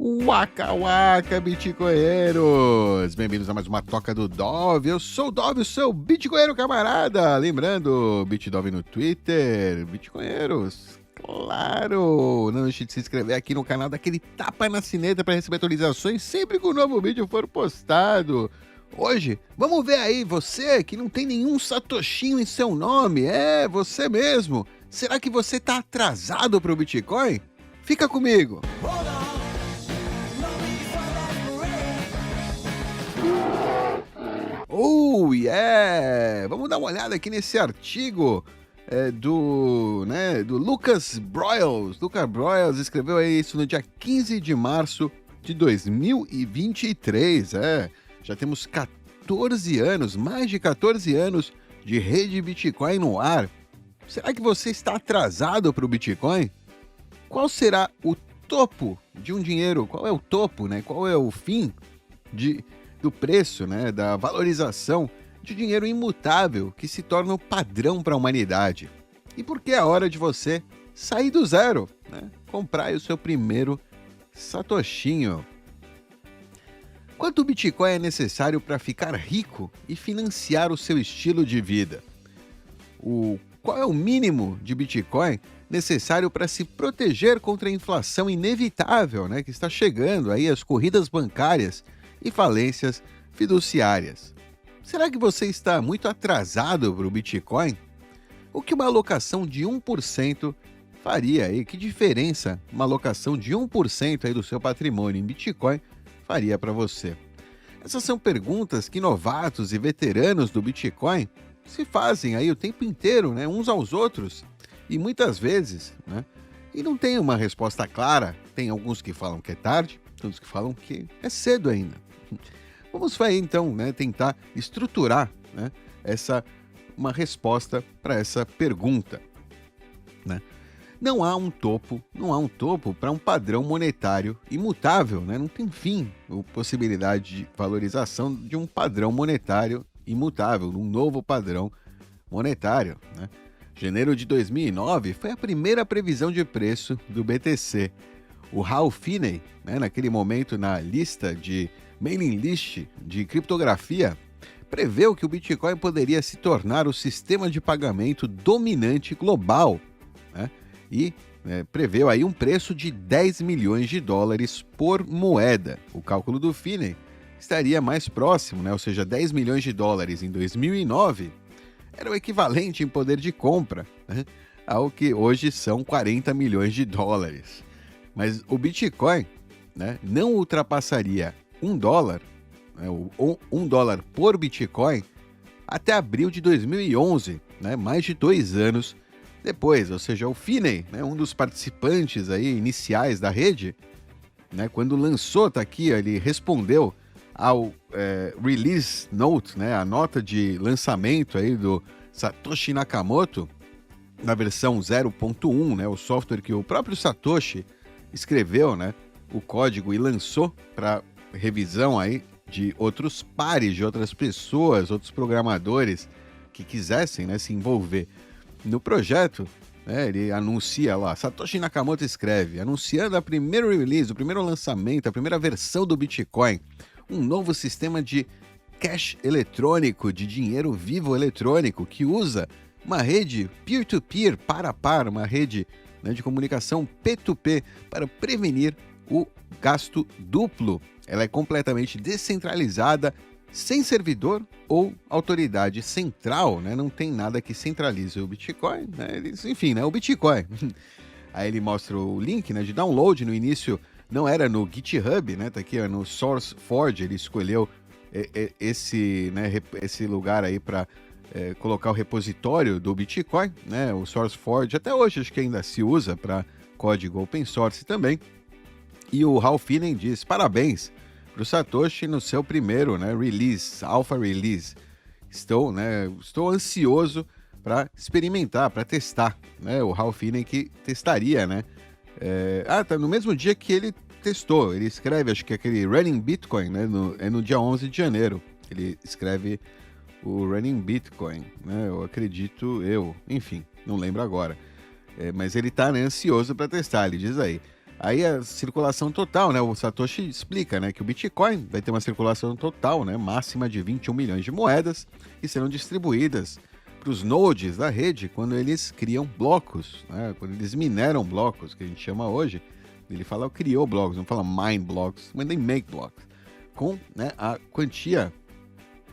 Waka Waka, bitcoinheiros! Bem-vindos a mais uma Toca do Dove. Eu sou o Dove, o seu bitcoinheiro camarada. Lembrando, BitDove no Twitter. Bitcoinheiros, claro! Não deixe de se inscrever aqui no canal, daquele tapa na sineta para receber atualizações sempre que um novo vídeo for postado. Hoje, vamos ver aí, você que não tem nenhum satoshinho em seu nome, você mesmo. Será que você tá atrasado pro Bitcoin? Fica comigo! Oh, yeah! Vamos dar uma olhada aqui nesse artigo do Lucas Broyles. Lucas Broyles escreveu isso no dia 15 de março de 2023. Já temos 14 anos, mais de 14 anos de rede Bitcoin no ar. Será que você está atrasado para o Bitcoin? Qual será o topo de um dinheiro? Qual é o topo, né? Qual é o fim do preço, né, da valorização de dinheiro imutável que se torna o padrão para a humanidade? E por que é a hora de você sair do zero, né? Comprar aí o seu primeiro satoshinho? Quanto Bitcoin é necessário para ficar rico e financiar o seu estilo de vida? Qual é o mínimo de Bitcoin necessário para se proteger contra a inflação inevitável, né, que está chegando aí, as corridas bancárias e falências fiduciárias? Será que você está muito atrasado para o Bitcoin? O que uma alocação de 1% faria aí? Que diferença uma alocação de 1% aí do seu patrimônio em Bitcoin faria para você? Essas são perguntas que novatos e veteranos do Bitcoin se fazem aí o tempo inteiro, né, uns aos outros, e muitas vezes, né, e não tem uma resposta clara. Tem alguns que falam que é tarde, outros que falam que é cedo ainda. Vamos aí, então, né, tentar estruturar, né, uma resposta para essa pergunta, né? Não há um topo para um padrão monetário imutável, né? Não tem fim a possibilidade de valorização de um padrão monetário imutável, um novo padrão monetário, né? Janeiro de 2009 foi a primeira previsão de preço do BTC. O Hal Finney, né, naquele momento na lista de mailing list de criptografia, preveu que o Bitcoin poderia se tornar o sistema de pagamento dominante global, né? E preveu aí um preço de 10 milhões de dólares por moeda. O cálculo do Finney estaria mais próximo, né? Ou seja, 10 milhões de dólares em 2009 era o equivalente em poder de compra, né, ao que hoje são 40 milhões de dólares. Mas o Bitcoin, né, não ultrapassaria $1, né, $1 por Bitcoin, até abril de 2011, né, mais de 2 anos depois. Ou seja, o Finney, né, um dos participantes aí iniciais da rede, né, quando lançou, tá aqui, ele respondeu ao release note, né, a nota de lançamento aí do Satoshi Nakamoto, na versão 0.1, né, o software que o próprio Satoshi escreveu, né, o código, e lançou para revisão aí de outros pares, de outras pessoas, outros programadores que quisessem, né, se envolver no projeto. Ele anuncia lá, Satoshi Nakamoto escreve, anunciando a primeira release, o primeiro lançamento, a primeira versão do Bitcoin, um novo sistema de cash eletrônico, de dinheiro vivo eletrônico, que usa uma rede peer-to-peer, par a par, uma rede, né, de comunicação P2P, para prevenir o gasto duplo. Ela é completamente descentralizada, sem servidor ou autoridade central, né? Não tem nada que centralize o Bitcoin, né? Enfim, né? O Bitcoin. Aí ele mostra o link, né, de download. No início não era no GitHub, né? Tá aqui, ó, no SourceForge. Ele escolheu esse lugar aí para colocar o repositório do Bitcoin, né? O SourceForge até hoje acho que ainda se usa para código open source também. E o Hal Finney diz: parabéns para o Satoshi no seu primeiro, né, release, alpha release. Estou ansioso para experimentar, para testar, né? O Hal Finney que testaria, né? Tá no mesmo dia que ele testou. Ele escreve, acho que aquele Running Bitcoin, né? No dia 11 de janeiro. Ele escreve o Running Bitcoin, né? Eu acredito, enfim, não lembro agora. Mas ele está, né, ansioso para testar, ele diz aí. Aí a circulação total, né? O Satoshi explica, né, que o Bitcoin vai ter uma circulação total, né, máxima de 21 milhões de moedas que serão distribuídas para os nodes da rede quando eles criam blocos, né, quando eles mineram blocos, que a gente chama hoje. Ele fala criou blocos, não fala mine blocks, mas nem make blocks, com, né, a quantia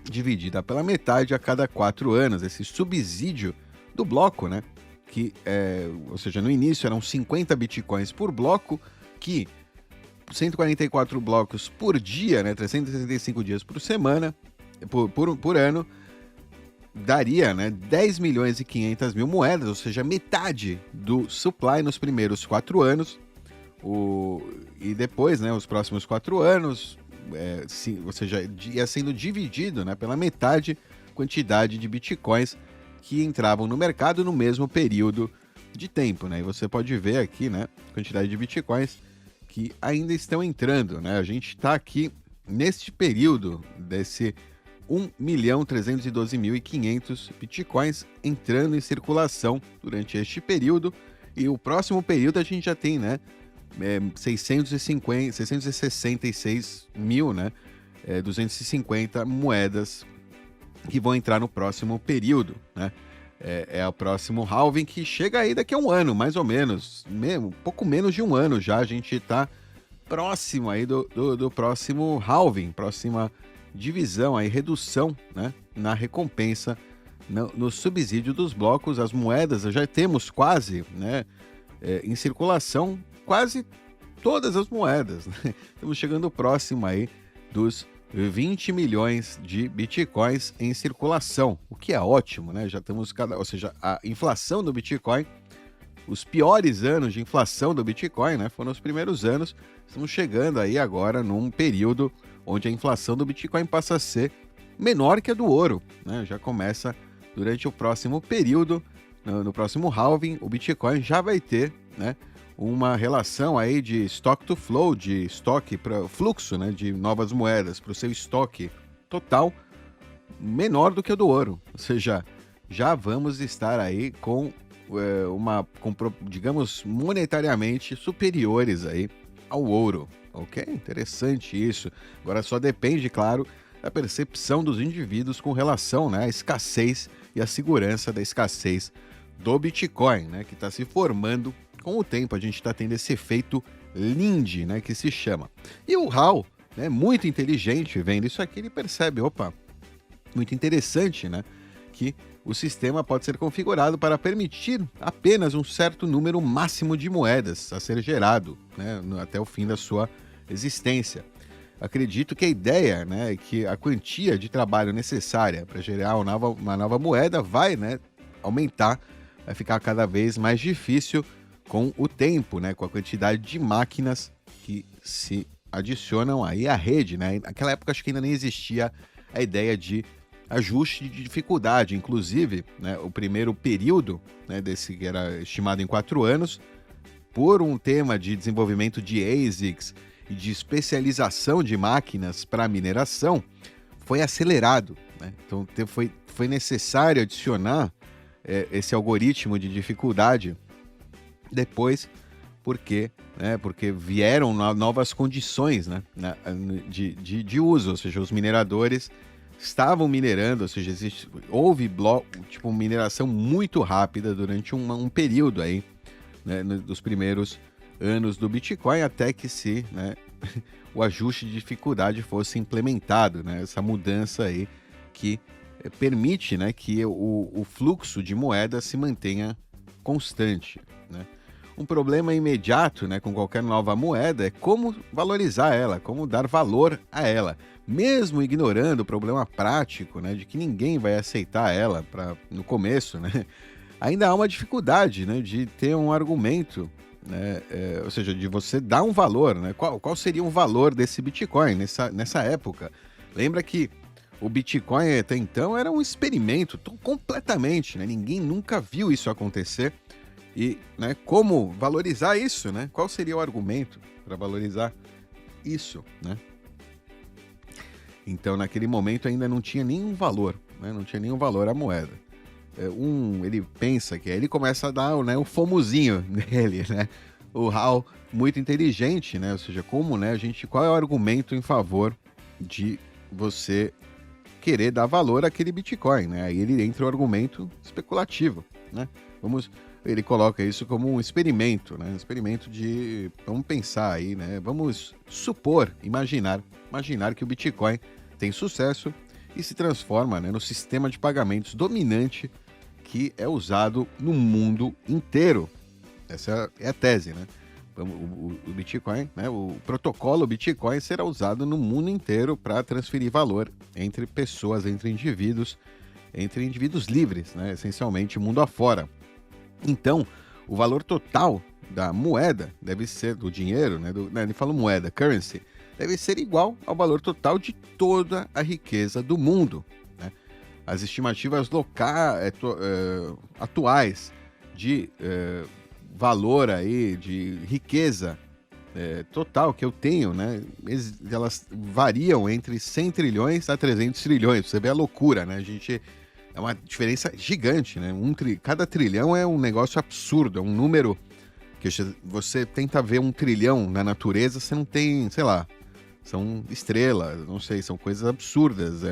dividida pela metade a cada 4 anos, esse subsídio do bloco, né? Que ou seja, no início eram 50 bitcoins por bloco, que 144 blocos por dia, né? 365 dias por semana, por ano, daria, né, 10 milhões e 500 mil moedas, ou seja, metade do supply nos primeiros 4 anos. E depois, né, os próximos 4 anos, ou seja, ia sendo dividido, né, pela metade quantidade de bitcoins que entravam no mercado no mesmo período de tempo, né? E você pode ver aqui, né, a quantidade de bitcoins que ainda estão entrando, né? A gente está aqui neste período desse 1.312.500 bitcoins entrando em circulação durante este período, e o próximo período a gente já tem, né, 666 mil, né, 250 moedas que vão entrar no próximo período, né? É o próximo halving, que chega aí daqui a um ano, mais ou menos, mesmo, pouco menos de um ano já, a gente está próximo aí do próximo halving, próxima divisão, aí, redução, né, na recompensa, no subsídio dos blocos. As moedas já temos quase, né, em circulação, quase todas as moedas, né? Estamos chegando próximo aí dos 20 milhões de bitcoins em circulação, o que é ótimo, né? Já estamos, ou seja, a inflação do Bitcoin, os piores anos de inflação do Bitcoin, né, foram os primeiros anos. Estamos chegando aí agora num período onde a inflação do Bitcoin passa a ser menor que a do ouro, né? Já começa durante o próximo período, no próximo halving, o Bitcoin já vai ter, né, uma relação aí de stock to flow, de estoque para fluxo, né, de novas moedas para o seu estoque total menor do que o do ouro. Ou seja, já vamos estar aí com digamos, monetariamente superiores aí ao ouro. Ok? Interessante isso. Agora só depende, claro, da percepção dos indivíduos com relação, né, à escassez e à segurança da escassez do Bitcoin, né, que está se formando com o tempo. A gente está tendo esse efeito Lindy, né, que se chama. E o Hal, né, muito inteligente, vendo isso aqui, ele percebe, opa, muito interessante, né, que o sistema pode ser configurado para permitir apenas um certo número máximo de moedas a ser gerado, né, até o fim da sua existência. Acredito que a ideia, né, é que a quantia de trabalho necessária para gerar uma nova moeda vai, né, aumentar, vai ficar cada vez mais difícil com o tempo, né, com a quantidade de máquinas que se adicionam aí à rede, né? Naquela época acho que ainda nem existia a ideia de ajuste de dificuldade. Inclusive, né, o primeiro período, né, desse que era estimado em 4 anos, por um tema de desenvolvimento de ASICs e de especialização de máquinas para mineração, foi acelerado, né? Então foi necessário adicionar esse algoritmo de dificuldade depois, porque vieram novas condições, né, de uso, ou seja, os mineradores estavam minerando, ou seja, houve mineração muito rápida durante um período aí, né, dos primeiros anos do Bitcoin, até que né, o ajuste de dificuldade fosse implementado, né, essa mudança aí que permite, né, que o fluxo de moeda se mantenha constante, né. Um problema imediato, né, com qualquer nova moeda é como valorizar ela, como dar valor a ela, mesmo ignorando o problema prático, né, de que ninguém vai aceitar ela no começo, né. Ainda há uma dificuldade, né, de ter um argumento, né, ou seja, de você dar um valor, né. Qual seria o valor desse Bitcoin nessa época? Lembra que o Bitcoin até então era um experimento completamente, né, ninguém nunca viu isso acontecer. E, né, como valorizar isso, né? Qual seria o argumento para valorizar isso, né? Então, naquele momento ainda não tinha nenhum valor, né? Não tinha nenhum valor a moeda. Ele pensa que aí ele começa a dar, né, o fomozinho nele, né? o HAL muito inteligente, né? Ou seja, como, né, qual é o argumento em favor de você querer dar valor àquele Bitcoin, né? Aí ele entra o argumento especulativo, né? Ele coloca isso como um experimento, né? Um experimento vamos pensar aí, né? Vamos supor, imaginar que o Bitcoin tem sucesso e se transforma, né, no sistema de pagamentos dominante que é usado no mundo inteiro. Essa é a tese, né? O Bitcoin, né, o protocolo Bitcoin será usado no mundo inteiro para transferir valor entre pessoas, entre indivíduos livres, né, essencialmente mundo afora. Então, o valor total da moeda deve ser, do dinheiro, né, ele fala moeda, currency, deve ser igual ao valor total de toda a riqueza do mundo, né? As estimativas atuais de valor aí, de riqueza total que eu tenho, né? Elas variam entre 100 trilhões a 300 trilhões. Você vê a loucura, né? É uma diferença gigante, né? Cada trilhão é um negócio absurdo, é um número que você tenta ver um trilhão na natureza, você não tem, sei lá, são estrelas, não sei, são coisas absurdas,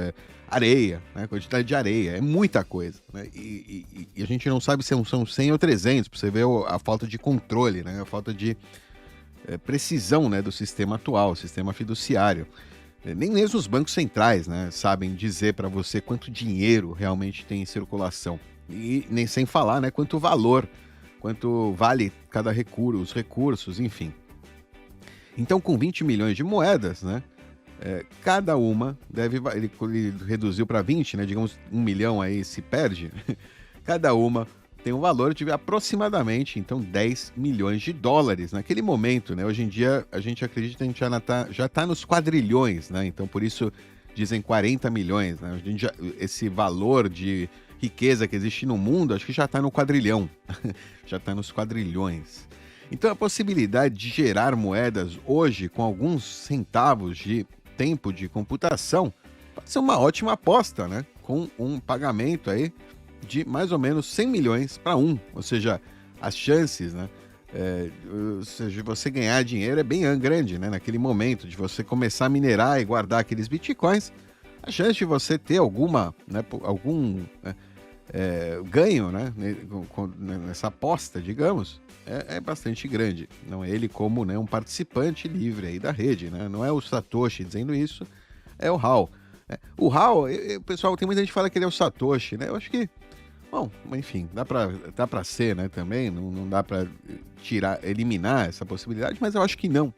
areia, né? Quantidade de areia, é muita coisa, né? E a gente não sabe se são 100 ou 300, pra você ver a falta de controle, né? A falta de precisão, né, do sistema atual, sistema fiduciário. Nem mesmo os bancos centrais, né, sabem dizer para você quanto dinheiro realmente tem em circulação. E nem sem falar, né, quanto vale cada recurso, os recursos, enfim. Então, com 20 milhões de moedas, né, cada uma ele reduziu para 20, né, digamos 1 milhão aí se perde, cada uma tem um valor de aproximadamente, então, 10 milhões de dólares naquele momento, né? Hoje em dia, a gente acredita que a gente já tá nos quadrilhões, né? Então, por isso, dizem 40 milhões, né? Esse valor de riqueza que existe no mundo, acho que já está no quadrilhão, já está nos quadrilhões. Então, a possibilidade de gerar moedas hoje, com alguns centavos de tempo de computação, pode ser uma ótima aposta, né? Com um pagamento aí de mais ou menos 100 milhões para 1, ou seja, as chances, né, ou seja, você ganhar dinheiro é bem grande, né, naquele momento de você começar a minerar e guardar aqueles bitcoins, a chance de você ter algum ganho, né, nessa aposta, digamos, é bastante grande. Não é ele como, né, um participante livre aí da rede, né, não é o Satoshi dizendo isso, é o HAL. O HAL, o pessoal, tem muita gente que fala que ele é o Satoshi, né? Eu acho que, bom, enfim, dá pra ser, né, também, não dá pra eliminar essa possibilidade, mas eu acho que não,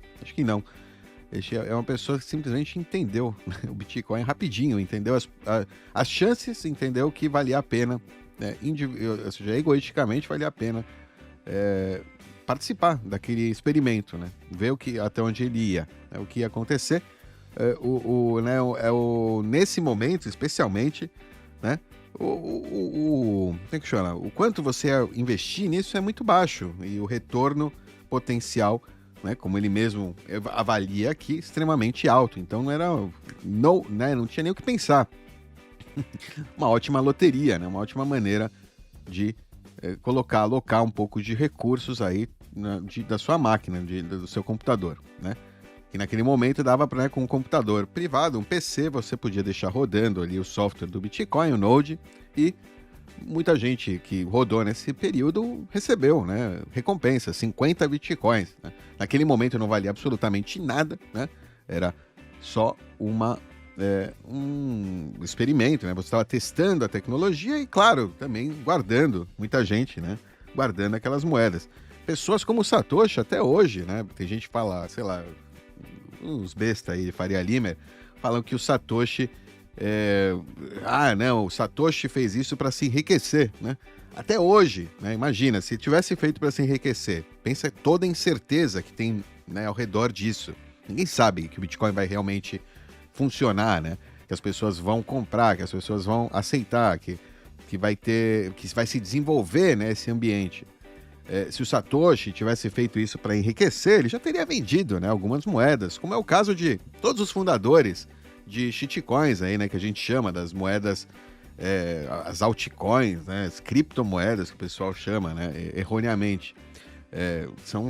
Ele é uma pessoa que simplesmente entendeu, né, o Bitcoin rapidinho, entendeu as chances, entendeu que valia a pena, né, ou seja, egoisticamente valia a pena participar daquele experimento, né, ver até onde ele ia, né, o que ia acontecer. Nesse momento, especialmente, né? Como é que chama? O quanto você investir nisso é muito baixo e o retorno potencial, né, como ele mesmo avalia aqui, extremamente alto. Então não tinha nem o que pensar. Uma ótima loteria, né? Uma ótima maneira de alocar um pouco de recursos aí da sua máquina, do seu computador, né? E naquele momento dava para, né, com um computador privado, um PC, você podia deixar rodando ali o software do Bitcoin, o Node, e muita gente que rodou nesse período recebeu, né, recompensa, 50 Bitcoins. Né? Naquele momento não valia absolutamente nada, né? Era só um experimento, né? Você estava testando a tecnologia e, claro, também guardando, muita gente, né, guardando aquelas moedas. Pessoas como o Satoshi até hoje, né? Tem gente que fala, sei lá, uns bestas aí de Faria Limer, falam que o Satoshi o Satoshi fez isso para se enriquecer, né? Até hoje, né? Imagina, se tivesse feito para se enriquecer, pensa toda a incerteza que tem, né, ao redor disso. Ninguém sabe que o Bitcoin vai realmente funcionar, né? Que as pessoas vão comprar, que as pessoas vão aceitar, que vai se desenvolver, né, esse ambiente. Se o Satoshi tivesse feito isso para enriquecer, ele já teria vendido, né, algumas moedas, como é o caso de todos os fundadores de shitcoins aí, né, que a gente chama das moedas, as altcoins, né, as criptomoedas que o pessoal chama, né, erroneamente.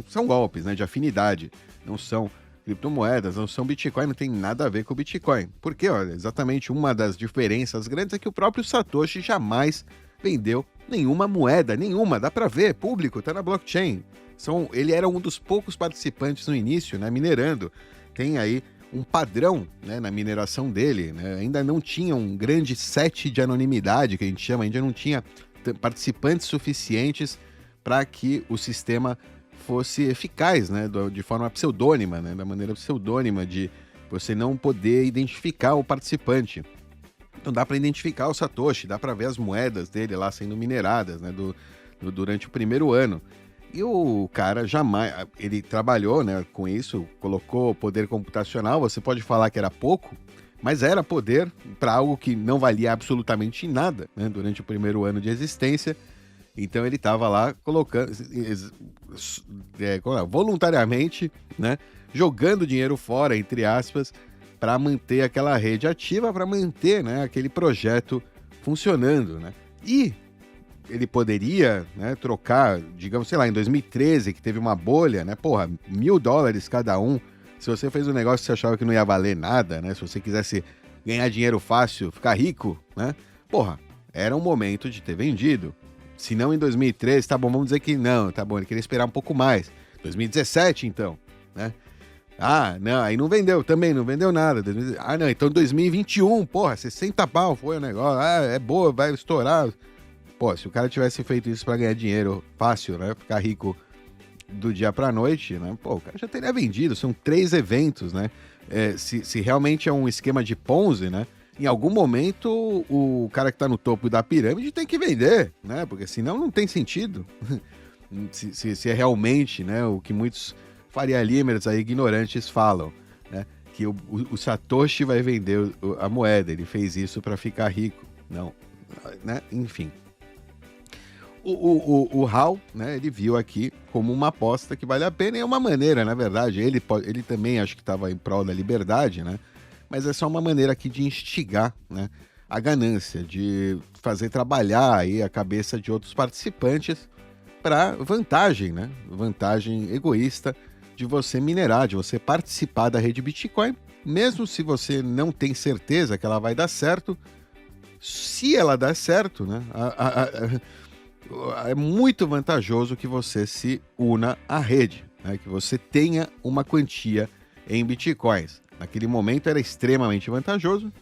são golpes, né, de afinidade, não são criptomoedas, não são Bitcoin, não tem nada a ver com o Bitcoin. Porque, olha, exatamente uma das diferenças grandes é que o próprio Satoshi jamais vendeu nenhuma moeda, nenhuma, dá para ver, público, tá na blockchain. Ele era um dos poucos participantes no início, né, minerando. Tem aí um padrão, né, na mineração dele, né? Ainda não tinha um grande set de anonimidade, que a gente chama, ainda não tinha participantes suficientes para que o sistema fosse eficaz, né, de forma pseudônima, né, da maneira pseudônima de você não poder identificar o participante. Então dá para identificar o Satoshi, dá para ver as moedas dele lá sendo mineradas, né, durante o primeiro ano. E o cara jamais, ele trabalhou, né, com isso, colocou poder computacional, você pode falar que era pouco, mas era poder para algo que não valia absolutamente nada, né, durante o primeiro ano de existência. Então ele estava lá colocando, voluntariamente, né, jogando dinheiro fora, entre aspas, para manter aquela rede ativa, para manter, né, aquele projeto funcionando, né? E ele poderia, né, trocar, digamos, sei lá, em 2013, que teve uma bolha, né, porra, $1.000 cada um. Se você fez um negócio que você achava que não ia valer nada, né, se você quisesse ganhar dinheiro fácil, ficar rico, né, porra, era um momento de ter vendido. Se não em 2013, tá bom, vamos dizer que não, tá bom, ele queria esperar um pouco mais. 2017, então, né? Ah, não, aí não vendeu, também não vendeu nada. Ah, não, então 2021, porra, 60 pau foi o negócio. Ah, é boa, vai estourar. Pô, se o cara tivesse feito isso pra ganhar dinheiro fácil, né? Ficar rico do dia pra noite, né? Pô, o cara já teria vendido, são 3 eventos, né? Se realmente é um esquema de Ponzi, né? Em algum momento, o cara que tá no topo da pirâmide tem que vender, né? Porque senão não tem sentido. se é realmente, né, o que muitos Faria Limers aí, ignorantes, falam, né? Que o Satoshi vai vender a moeda, ele fez isso para ficar rico. Não, né? Enfim. O Hal, né, ele viu aqui como uma aposta que vale a pena e é uma maneira, na verdade, ele também acho que estava em prol da liberdade, né? Mas é só uma maneira aqui de instigar, né, a ganância, de fazer trabalhar aí a cabeça de outros participantes para vantagem, né? Vantagem egoísta de você minerar, de você participar da rede Bitcoin, mesmo se você não tem certeza que ela vai dar certo. Se ela dar certo, né, é muito vantajoso que você se una à rede, né, que você tenha uma quantia em Bitcoins. Naquele momento era extremamente vantajoso.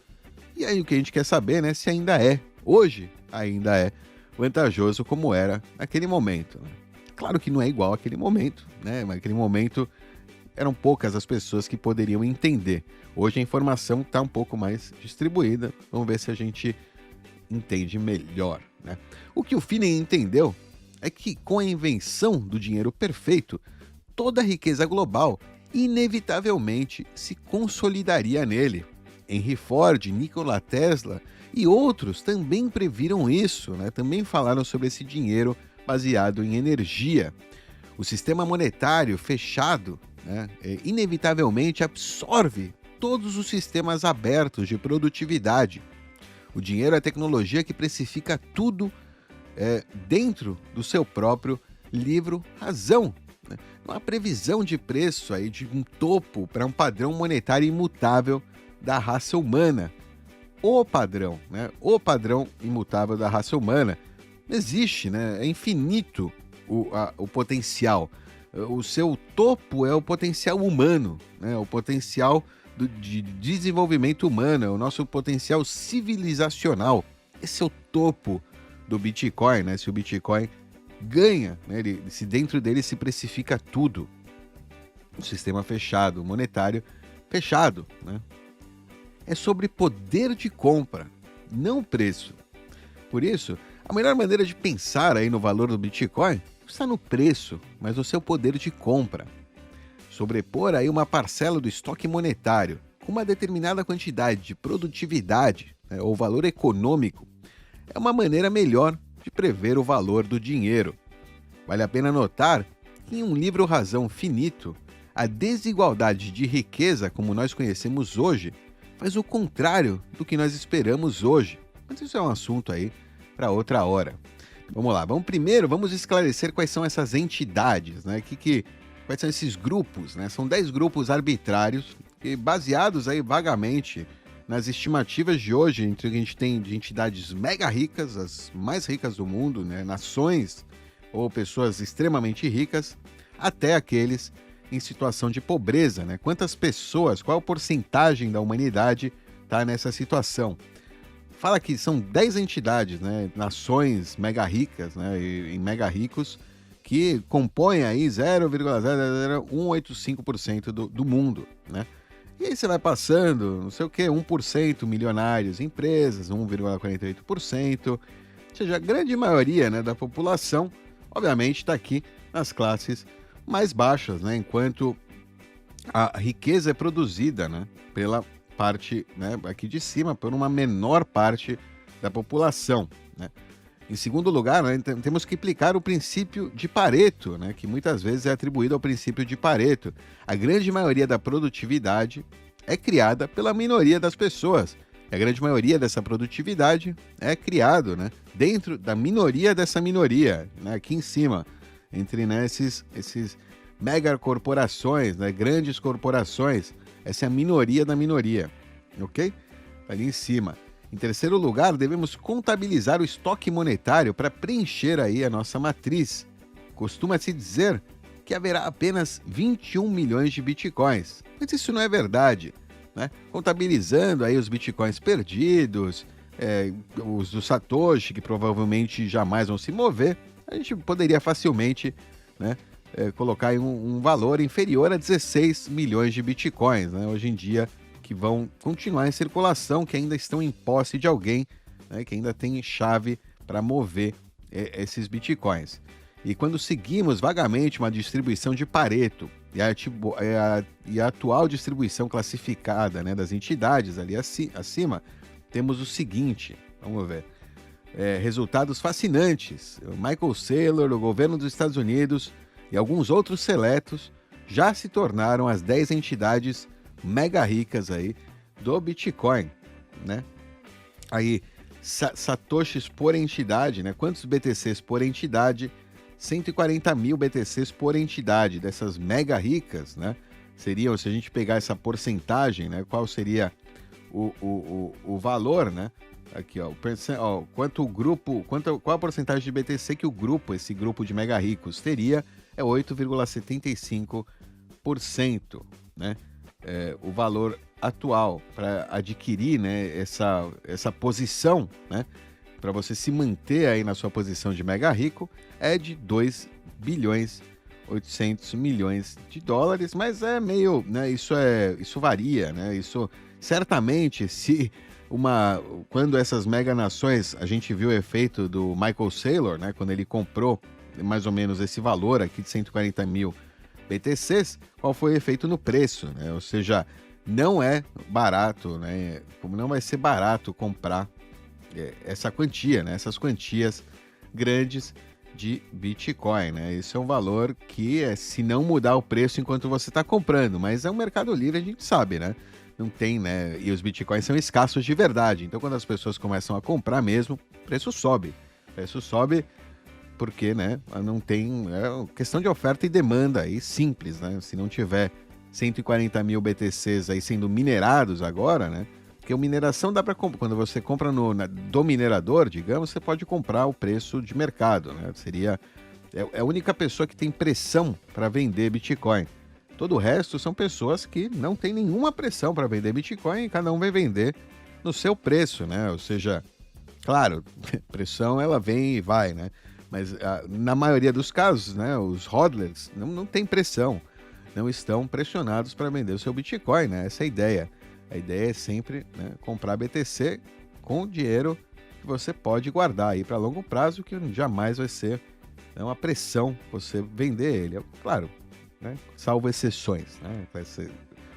E aí o que a gente quer saber, né, se ainda é, hoje ainda é vantajoso como era naquele momento, né? Claro que não é igual àquele momento, né? Mas naquele momento eram poucas as pessoas que poderiam entender. Hoje a informação está um pouco mais distribuída. Vamos ver se a gente entende melhor, né? O que o Finney entendeu é que com a invenção do dinheiro perfeito, toda a riqueza global inevitavelmente se consolidaria nele. Henry Ford, Nikola Tesla e outros também previram isso, né? Também falaram sobre esse dinheiro baseado em energia. O sistema monetário fechado, né, inevitavelmente absorve todos os sistemas abertos de produtividade. O dinheiro é a tecnologia que precifica tudo dentro do seu próprio livro razão. Né? Não há previsão de preço aí de um topo para um padrão monetário imutável da raça humana. O padrão, né? O padrão imutável da raça humana existe, né? É infinito o potencial. O seu topo é o potencial humano, né? O potencial de desenvolvimento humano, é o nosso potencial civilizacional. Esse é o topo do Bitcoin, né? Se o Bitcoin ganha, né? Se dentro dele se precifica tudo. O sistema fechado, monetário fechado, né? É sobre poder de compra, não preço. Por isso, a melhor maneira de pensar aí no valor do Bitcoin não está no preço, mas no seu poder de compra. Sobrepor aí uma parcela do estoque monetário com uma determinada quantidade de produtividade, né, ou valor econômico é uma maneira melhor de prever o valor do dinheiro. Vale a pena notar que em um livro razão finito, a desigualdade de riqueza como nós conhecemos hoje faz o contrário do que nós esperamos hoje. Mas isso é um assunto aí para outra hora. Vamos lá, vamos esclarecer quais são essas entidades, né? Quais são esses grupos, né? São 10 grupos arbitrários, que, baseados aí vagamente nas estimativas de hoje, entre o que a gente tem de entidades mega ricas, as mais ricas do mundo, né? Nações ou pessoas extremamente ricas, até aqueles em situação de pobreza, né? Quantas pessoas, qual a porcentagem da humanidade está nessa situação? Fala que são 10 entidades, né? Nações mega ricas, né? E mega ricos, que compõem aí 0,00185% do mundo, né? E aí você vai passando, não sei o quê, 1% milionários, empresas, 1,48%, ou seja, a grande maioria, né, da população, obviamente, está aqui nas classes mais baixas, né? Enquanto a riqueza é produzida, né, pela parte, né, aqui de cima, por uma menor parte da população, né? Em segundo lugar, né, temos que aplicar o princípio de Pareto, né, que muitas vezes é atribuído ao princípio de Pareto. A grande maioria da produtividade é criada pela minoria das pessoas. E a grande maioria dessa produtividade é criado, né, dentro da minoria dessa minoria, né, aqui em cima, entre, né, esses mega corporações, né, grandes corporações. Essa é a minoria da minoria, ok? Ali em cima. Em terceiro lugar, devemos contabilizar o estoque monetário para preencher aí a nossa matriz. Costuma-se dizer que haverá apenas 21 milhões de bitcoins, mas isso não é verdade, né? Contabilizando aí os bitcoins perdidos, os do Satoshi, que provavelmente jamais vão se mover, a gente poderia facilmente, né, colocar aí um valor inferior a 16 milhões de bitcoins, né? Hoje em dia, que vão continuar em circulação, que ainda estão em posse de alguém, né, que ainda tem chave para mover esses bitcoins. E quando seguimos vagamente uma distribuição de Pareto e a atual distribuição classificada, né, das entidades ali acima, temos o seguinte, vamos ver, resultados fascinantes. O Michael Saylor, o governo dos Estados Unidos e alguns outros seletos já se tornaram as 10 entidades mega ricas aí do Bitcoin, né? Aí, satoshis por entidade, né? Quantos BTCs por entidade? 140 mil BTCs por entidade dessas mega ricas, né? Seriam, se a gente pegar essa porcentagem, né? Qual seria o valor, né? Aqui, ó, qual a porcentagem de BTC que esse grupo de mega ricos teria? É 8,75%, né? O valor atual para adquirir, né, essa posição, né, para você se manter aí na sua posição de mega rico, é de 2 bilhões 800 milhões de dólares, mas é meio, né, isso varia, né? Isso certamente, quando essas mega nações, a gente viu o efeito do Michael Saylor, né, quando ele comprou mais ou menos esse valor aqui de 140 mil BTCs, qual foi o efeito no preço, né? Ou seja, não é barato, né? Como não vai ser barato comprar essa quantia, né? Essas quantias grandes de Bitcoin, né? Isso é um valor que se não mudar o preço enquanto você está comprando, mas é um mercado livre, a gente sabe, né? Não tem, né? E os Bitcoins são escassos de verdade. Então, quando as pessoas começam a comprar mesmo, o preço sobe. O preço sobe porque, né, não tem... É questão de oferta e demanda aí, simples, né? Se não tiver 140 mil BTCs aí sendo minerados agora, né? Porque a mineração dá para comprar. Quando você compra do minerador, digamos, você pode comprar o preço de mercado, né? É a única pessoa que tem pressão para vender Bitcoin. Todo o resto são pessoas que não têm nenhuma pressão para vender Bitcoin e cada um vai vender no seu preço, né? Ou seja, claro, pressão ela vem e vai, né? Mas na maioria dos casos, né, os hodlers não têm pressão, não estão pressionados para vender o seu Bitcoin, né? Essa é a ideia. A ideia é sempre, né, comprar BTC com dinheiro que você pode guardar aí para longo prazo, que jamais vai ser, né, uma pressão você vender ele. Claro, né, salvo exceções, né?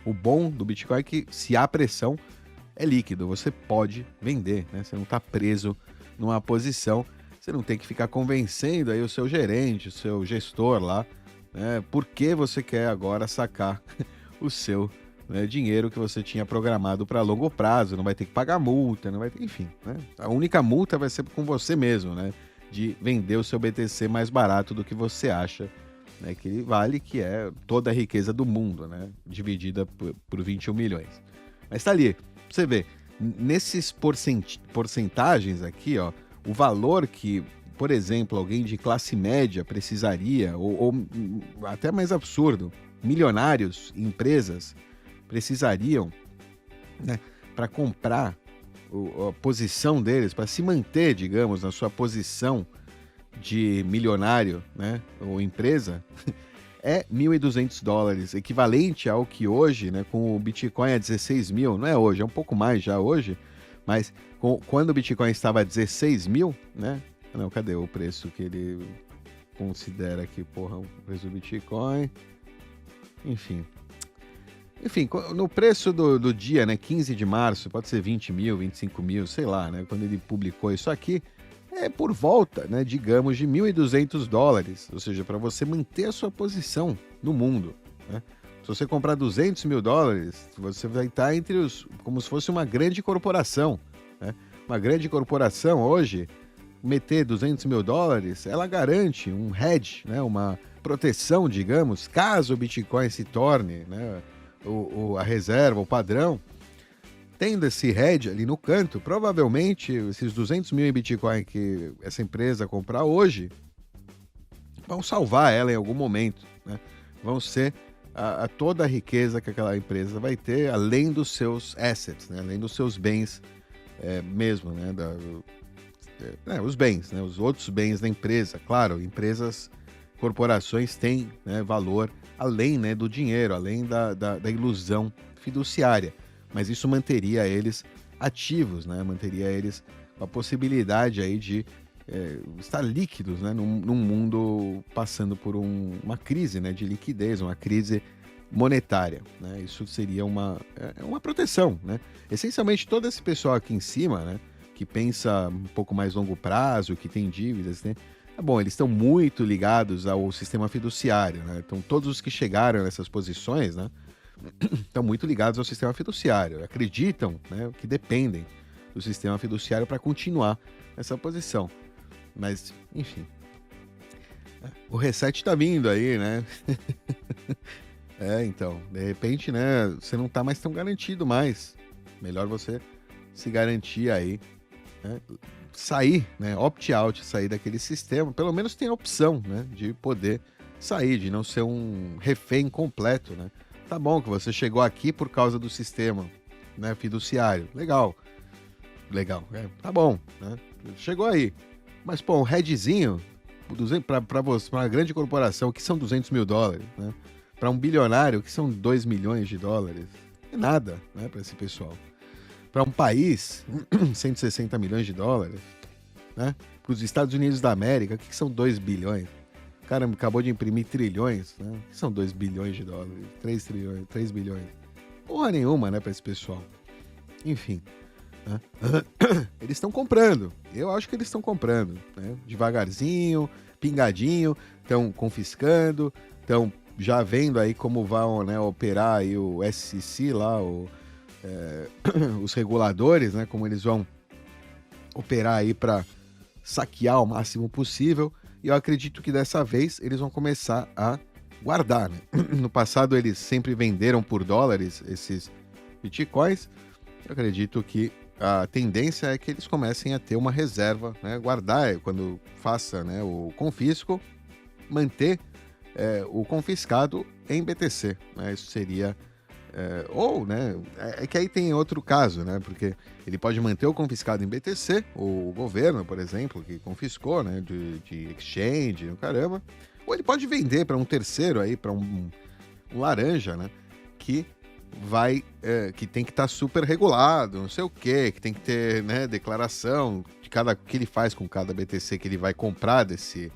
O bom do Bitcoin é que se há pressão, é líquido, você pode vender, né? Você não está preso numa posição. Você não tem que ficar convencendo aí o seu gerente, o seu gestor lá, né, por que você quer agora sacar o seu, né, dinheiro que você tinha programado para longo prazo. Não vai ter que pagar multa, não vai ter, enfim, né? A única multa vai ser com você mesmo, né? de vender o seu BTC mais barato do que você acha, né, que ele vale, que é toda a riqueza do mundo, né, dividida por 21 milhões. Mas tá ali, pra você ver, nesses porcentagens aqui, ó, o valor que, por exemplo, alguém de classe média precisaria, ou até mais absurdo, milionários, empresas precisariam, né, para comprar a posição deles, para se manter, digamos, na sua posição de milionário, né, ou empresa, é $1.200, equivalente ao que hoje, né, com o Bitcoin a 16 mil, não é hoje, é um pouco mais já hoje, mas quando o Bitcoin estava a 16 mil, né, não, cadê o preço que ele considera aqui, porra, o preço do Bitcoin, enfim, no preço do dia, né, 15 de março, pode ser 20 mil, 25 mil, sei lá, né, quando ele publicou isso aqui, é por volta, né, digamos, de $1.200, ou seja, para você manter a sua posição no mundo, né? Se você comprar $200 mil, você vai estar entre os, como se fosse uma grande corporação, né? Uma grande corporação hoje, meter $200 mil, ela garante um hedge, né, uma proteção, digamos, caso o Bitcoin se torne, né, a reserva, o padrão. Tendo esse hedge ali no canto, provavelmente esses 200 mil em Bitcoin que essa empresa comprar hoje vão salvar ela em algum momento, né? Vão ser toda a riqueza que aquela empresa vai ter, além dos seus assets, né? Além dos seus bens mesmo, né? Os bens, né? Os outros bens da empresa. Claro, corporações têm, né, valor além, né, do dinheiro, além da ilusão fiduciária. Mas isso manteria eles ativos, né? Manteria eles com a possibilidade aí de estar líquidos, né? Num mundo passando por uma crise, né, de liquidez, uma crise monetária, né? Isso seria uma proteção, né? Essencialmente, todo esse pessoal aqui em cima, né, que pensa um pouco mais longo prazo, que tem dívidas, né? Bom, eles estão muito ligados ao sistema fiduciário, né? Então, todos os que chegaram nessas posições, né, estão muito ligados ao sistema fiduciário, acreditam, né, que dependem do sistema fiduciário para continuar nessa posição. Mas, enfim, o reset está vindo aí, né? Então, de repente, né, você não está mais tão garantido mais. Melhor você se garantir aí, né, sair, né, opt-out, sair daquele sistema. Pelo menos tem a opção, né, de poder sair, de não ser um refém completo, né? Tá bom que você chegou aqui por causa do sistema, né, fiduciário. Legal. Tá bom, né? Chegou aí. Mas, pô, um hedgezinho para uma grande corporação, que são $200 mil, né? Para um bilionário, que são $2 milhões, é nada, né, para esse pessoal. Para um país, 160 milhões de dólares, né? Para os Estados Unidos da América, que são 2 bilhões. O cara acabou de imprimir trilhões, né? Que são 2 bilhões de dólares, 3 trilhões, 3 bilhões. Porra nenhuma, né, para esse pessoal. Enfim, né? Eles estão comprando. Eu acho que eles estão comprando, né? Devagarzinho, pingadinho, estão confiscando, estão já vendo aí como vão, né, operar aí o SEC lá, os reguladores, né, como eles vão operar aí para saquear o máximo possível. E eu acredito que dessa vez eles vão começar a guardar, né? No passado eles sempre venderam por dólares esses bitcoins. Eu acredito que a tendência é que eles comecem a ter uma reserva, né? Guardar quando faça, né, o confisco, manter o confiscado em BTC, né? Isso seria ou, né, é que aí tem outro caso, né, porque ele pode manter o confiscado em BTC, o governo, por exemplo, que confiscou, né, de exchange, caramba, ou ele pode vender para um terceiro aí, para um laranja, né, que que tem que estar super regulado, não sei o quê, que tem que ter, né, declaração de que ele faz com cada BTC que ele vai comprar dessa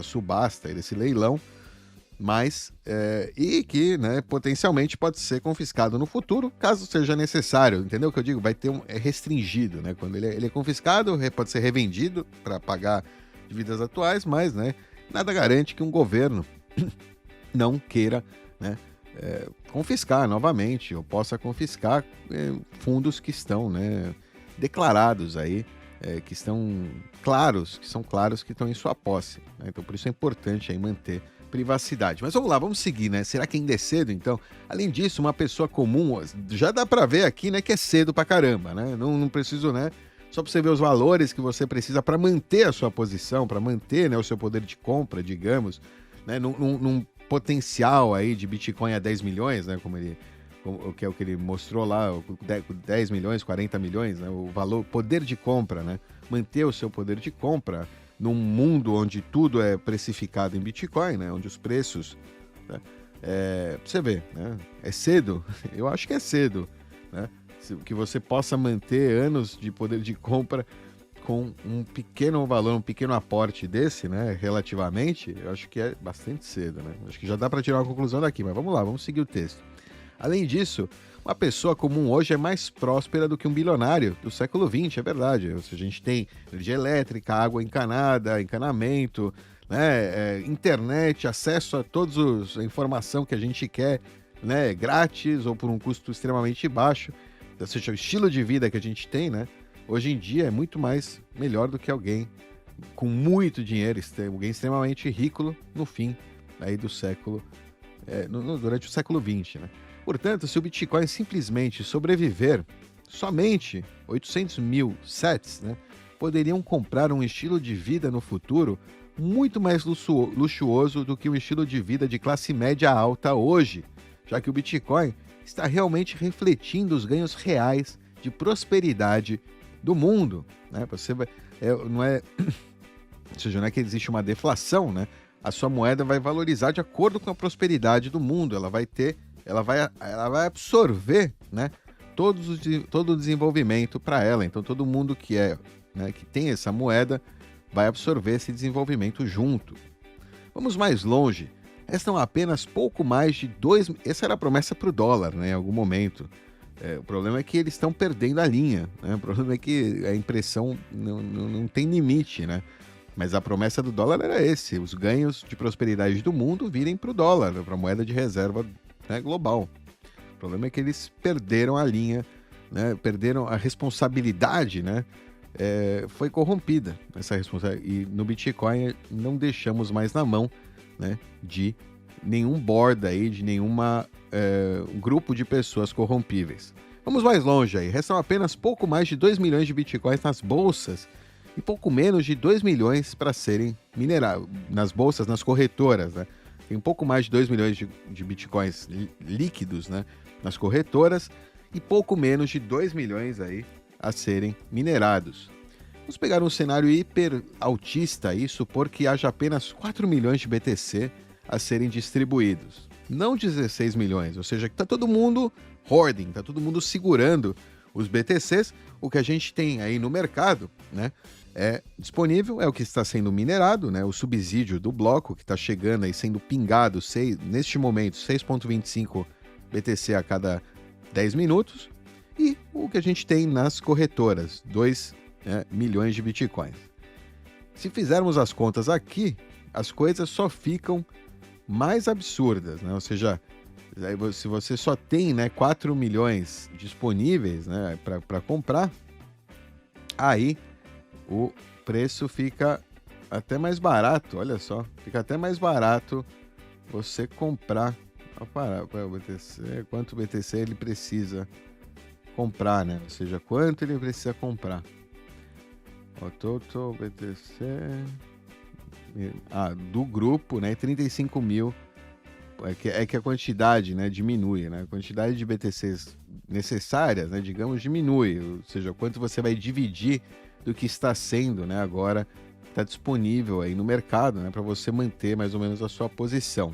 subasta, desse leilão. Mas, e que, né, potencialmente pode ser confiscado no futuro, caso seja necessário, entendeu o que eu digo? Vai ter é restringido, né? Quando ele é confiscado, pode ser revendido para pagar dívidas atuais, mas, né, nada garante que um governo não queira, né, confiscar novamente, ou possa confiscar fundos que estão, né, declarados aí que são claros que estão em sua posse, né? Então por isso é importante aí manter privacidade. Mas vamos lá, vamos seguir, né? Será que ainda é cedo, então? Além disso, uma pessoa comum, já dá para ver aqui, né, que é cedo pra caramba, né? Não preciso, né? Só para você ver os valores que você precisa para manter a sua posição, para manter, né, o seu poder de compra, digamos, né, num potencial aí de Bitcoin a 10 milhões, né, que é o que ele mostrou lá, 10 milhões, 40 milhões, né, o valor, poder de compra, né, manter o seu poder de compra num mundo onde tudo é precificado em Bitcoin, né, onde os preços, né, pra você ver, né, é cedo, eu acho que é cedo, né, que você possa manter anos de poder de compra com um pequeno valor, um pequeno aporte desse, né, relativamente, eu acho que é bastante cedo, né? Acho que já dá para tirar uma conclusão daqui, mas vamos lá, vamos seguir o texto. Além disso, uma pessoa comum hoje é mais próspera do que um bilionário do século XX, é verdade. Ou seja, a gente tem energia elétrica, água encanada, encanamento, né, internet, acesso a toda a informação que a gente quer, né, grátis ou por um custo extremamente baixo. Ou seja, o estilo de vida que a gente tem, né, hoje em dia é muito mais melhor do que alguém com muito dinheiro, alguém extremamente rico no fim aí do século, durante o século XX, né? Portanto, se o Bitcoin simplesmente sobreviver, somente 800 mil sats, né, poderiam comprar um estilo de vida no futuro muito mais luxuoso do que um estilo de vida de classe média alta hoje, já que o Bitcoin está realmente refletindo os ganhos reais de prosperidade do mundo, né? Você vai, não é, ou seja, não é que existe uma deflação, né? A sua moeda vai valorizar de acordo com a prosperidade do mundo. Ela vai absorver, né? Todo o desenvolvimento para ela. Então todo mundo que que tem essa moeda vai absorver esse desenvolvimento junto. Vamos mais longe. Restam apenas pouco mais de 2... Essa era a promessa para o dólar, né, em algum momento. O problema é que eles estão perdendo a linha, né? O problema é que a impressão não tem limite, né? Mas a promessa do dólar era esse, os ganhos de prosperidade do mundo virem para o dólar, para a moeda de reserva, né, global. O problema é que eles perderam a linha, né? Perderam a responsabilidade, né? Foi corrompida essa responsabilidade. E no Bitcoin não deixamos mais na mão, né, de nenhum board aí, de nenhuma grupo de pessoas corrompíveis. Vamos mais longe aí. Restam apenas pouco mais de 2 milhões de bitcoins nas bolsas e pouco menos de 2 milhões para serem minerados nas bolsas, nas corretoras, né? Tem um pouco mais de 2 milhões de bitcoins líquidos, né, nas corretoras e pouco menos de 2 milhões aí a serem minerados. Vamos pegar um cenário hiper altista e supor que haja apenas 4 milhões de BTC a serem distribuídos. Não 16 milhões, ou seja, que está todo mundo hoarding, está todo mundo segurando os BTCs. O que a gente tem aí no mercado, né, é disponível, é o que está sendo minerado, né, o subsídio do bloco que está chegando aí, sendo pingado neste momento 6,25 BTC a cada 10 minutos. E o que a gente tem nas corretoras, 2 milhões de bitcoins. Se fizermos as contas aqui, as coisas só ficam mais absurdas, né? Ou seja, se você só tem, né, 4 milhões disponíveis, né, para comprar, aí o preço fica até mais barato, olha só, fica até mais barato você comprar. Para o BTC, quanto BTC ele precisa comprar, né? Ou seja, quanto ele precisa comprar. O total BTC do grupo, né, 35 mil, é que a quantidade, né, diminui, né, a quantidade de BTCs necessárias, né, digamos, diminui, ou seja, quanto você vai dividir do que está sendo, né, agora está disponível aí no mercado, né, para você manter mais ou menos a sua posição.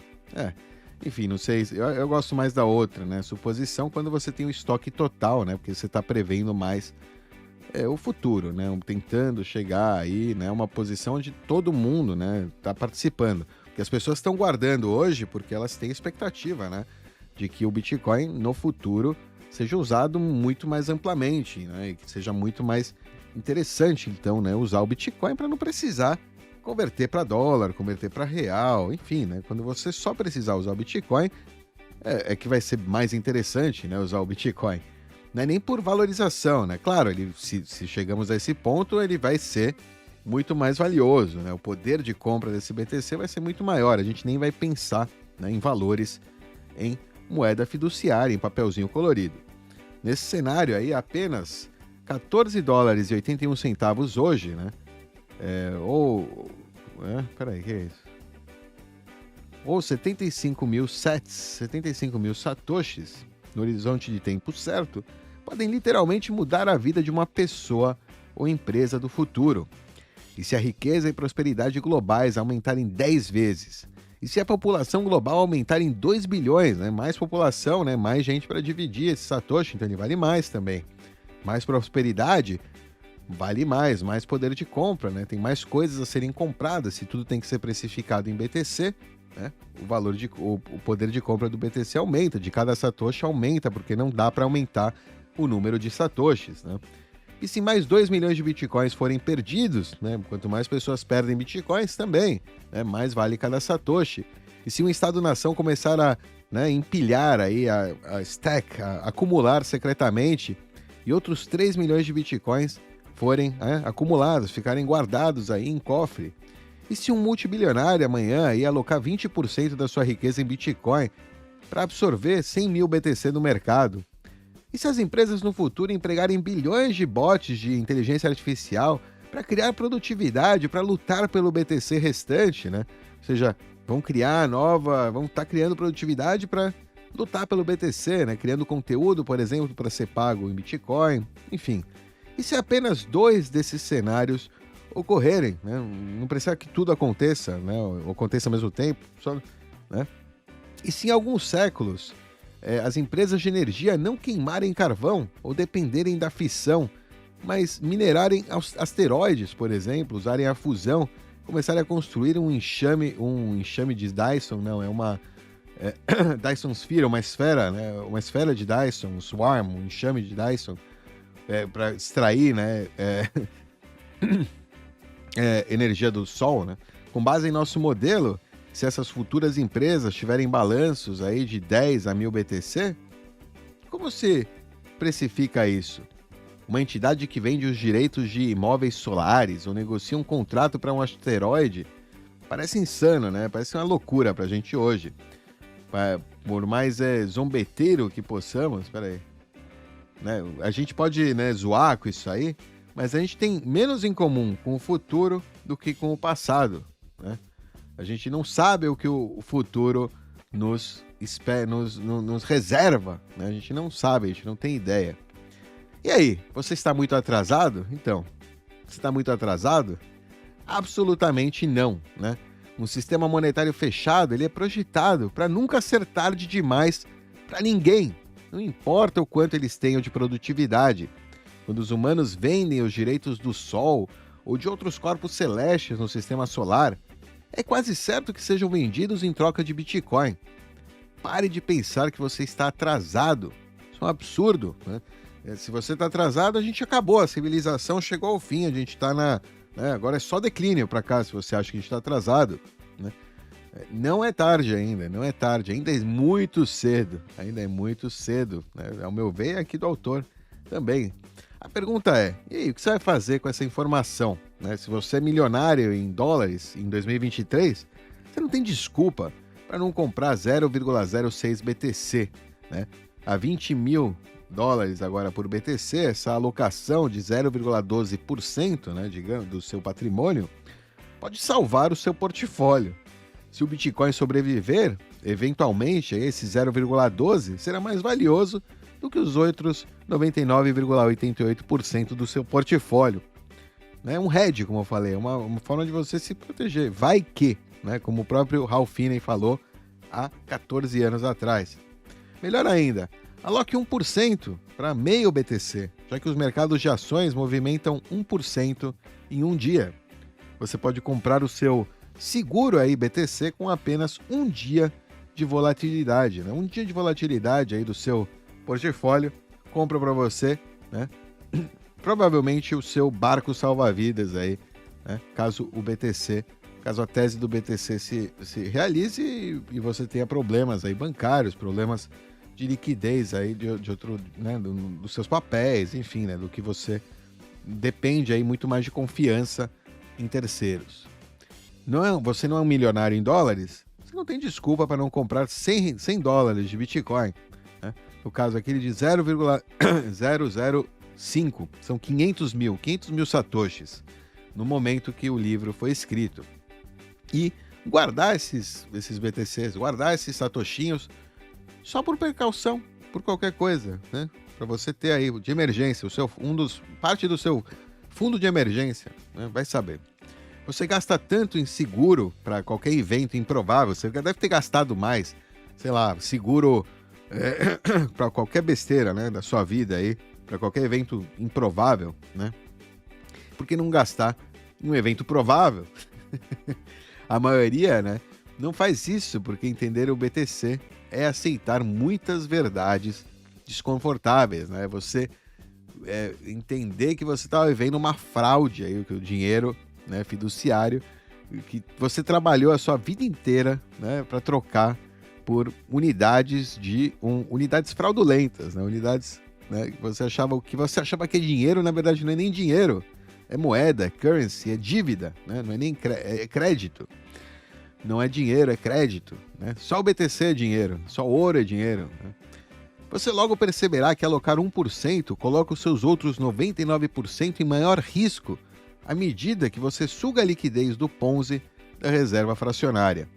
Enfim, não sei, eu gosto mais da outra, né, suposição, quando você tem o estoque total, né, porque você está prevendo mais o futuro, né? Tentando chegar aí, né? Uma posição onde todo mundo, né, tá participando. Porque as pessoas estão guardando hoje porque elas têm expectativa, né, de que o Bitcoin no futuro seja usado muito mais amplamente, né? E que seja muito mais interessante, então, né, usar o Bitcoin para não precisar converter para dólar, converter para real, enfim, né? Quando você só precisar usar o Bitcoin, é que vai ser mais interessante, né, usar o Bitcoin. Não é nem por valorização, né? Claro, se chegamos a esse ponto, ele vai ser muito mais valioso, né? O poder de compra desse BTC vai ser muito maior. A gente nem vai pensar, né, em valores em moeda fiduciária, em papelzinho colorido. Nesse cenário aí, apenas 14 dólares e 81 centavos hoje, né? Peraí, que é isso? Ou 75 mil satoshis no horizonte de tempo certo, podem literalmente mudar a vida de uma pessoa ou empresa do futuro. E se a riqueza e prosperidade globais aumentarem 10 vezes? E se a população global aumentar em 2 bilhões, né? Mais população, né? Mais gente para dividir esse satoshi, então ele vale mais também. Mais prosperidade, vale mais poder de compra, né? Tem mais coisas a serem compradas, se tudo tem que ser precificado em BTC, né? O poder de compra do BTC aumenta, de cada satoshi aumenta, porque não dá para aumentar o número de satoshis, né? E se mais 2 milhões de bitcoins forem perdidos, né? Quanto mais pessoas perdem bitcoins também, né? Mais vale cada satoshi. E se um Estado-nação começar a, né, empilhar aí a stack, a acumular secretamente, e outros 3 milhões de bitcoins forem acumulados, ficarem guardados aí em cofre. E se um multibilionário amanhã aí alocar 20% da sua riqueza em Bitcoin para absorver 100 mil BTC no mercado? E se as empresas no futuro empregarem bilhões de bots de inteligência artificial para criar produtividade, para lutar pelo BTC restante, né? Ou seja, vão estar criando produtividade para lutar pelo BTC, né? Criando conteúdo, por exemplo, para ser pago em Bitcoin, enfim. E se apenas 2 desses cenários ocorrerem, né? Não precisa que tudo aconteça, né? Ou aconteça ao mesmo tempo, né? E se em alguns séculos as empresas de energia não queimarem carvão ou dependerem da fissão, mas minerarem asteroides, por exemplo, usarem a fusão, começarem a construir um enxame de Dyson, não, é uma Dyson Sphere, uma esfera, né? Uma esfera de Dyson, um swarm, um enxame de Dyson, para extrair, né, energia do Sol, né? Com base em nosso modelo, se essas futuras empresas tiverem balanços aí de 10 a 1000 BTC, como se precifica isso? Uma entidade que vende os direitos de imóveis solares ou negocia um contrato para um asteroide? Parece insano, né? Parece uma loucura para a gente hoje. Por mais zombeteiro que possamos, peraí, né? A gente pode, né, zoar com isso aí, mas a gente tem menos em comum com o futuro do que com o passado, né? A gente não sabe o que o futuro nos reserva, né? A gente não sabe, a gente não tem ideia. E aí, você está muito atrasado? Então, você está muito atrasado? Absolutamente não, né? Um sistema monetário fechado, ele é projetado para nunca ser tarde demais para ninguém. Não importa o quanto eles tenham de produtividade. Quando os humanos vendem os direitos do Sol ou de outros corpos celestes no sistema solar, é quase certo que sejam vendidos em troca de Bitcoin. Pare de pensar que você está atrasado. Isso é um absurdo, né? Se você está atrasado, a gente acabou, a civilização chegou ao fim, a gente está agora é só declínio para cá, se você acha que a gente está atrasado, né? Não é tarde ainda, não é tarde, ainda é muito cedo, né? Ao meu ver, é aqui do autor também. A pergunta é, e aí, o que você vai fazer com essa informação, né? Se você é milionário em dólares em 2023, você não tem desculpa para não comprar 0,06 BTC, né? A 20 mil dólares agora por BTC, essa alocação de 0,12%, né, digamos, do seu patrimônio, pode salvar o seu portfólio. Se o Bitcoin sobreviver, eventualmente, esse 0,12 será mais valioso do que os outros 99,88% do seu portfólio. É um hedge, como eu falei, é uma forma de você se proteger. Vai que, né, como o próprio Ralph Finney falou há 14 anos atrás. Melhor ainda, aloque 1% para meio BTC, já que os mercados de ações movimentam 1% em um dia. Você pode comprar o seu seguro aí BTC com apenas um dia de volatilidade, né? Um dia de volatilidade aí do seu portfólio, compra para você, né? Provavelmente o seu barco salva-vidas aí, né? Caso a tese do BTC se realize e você tenha problemas aí bancários, problemas de liquidez aí de outro, né, dos seus papéis, enfim, né, do que você depende aí muito mais de confiança em terceiros. Você não é um milionário em dólares? Você não tem desculpa para não comprar 100 dólares de Bitcoin, né? No caso aqui de 0,005, são 500 mil satoshis, no momento que o livro foi escrito. E guardar esses BTCs, guardar esses satoshinhos, só por precaução, por qualquer coisa, né? Para você ter aí de emergência, parte do seu fundo de emergência, né? Vai saber. Você gasta tanto em seguro para qualquer evento improvável, você deve ter gastado mais, sei lá, seguro para qualquer besteira, né, da sua vida aí, para qualquer evento improvável, né? Por que não gastar em um evento provável? A maioria, né, não faz isso porque entender o BTC é aceitar muitas verdades desconfortáveis, né? Você entender que você está vivendo uma fraude aí, que o dinheiro, né, fiduciário, que você trabalhou a sua vida inteira, né, para trocar por unidades fraudulentas, né? Unidades, né, que você achava que é dinheiro, na verdade não é nem dinheiro, é moeda, é currency, é dívida, né? Não é nem é crédito. Não é dinheiro, é crédito, né? Só o BTC é dinheiro, só o ouro é dinheiro, né? Você logo perceberá que alocar 1% coloca os seus outros 99% em maior risco à medida que você suga a liquidez do Ponzi da reserva fracionária.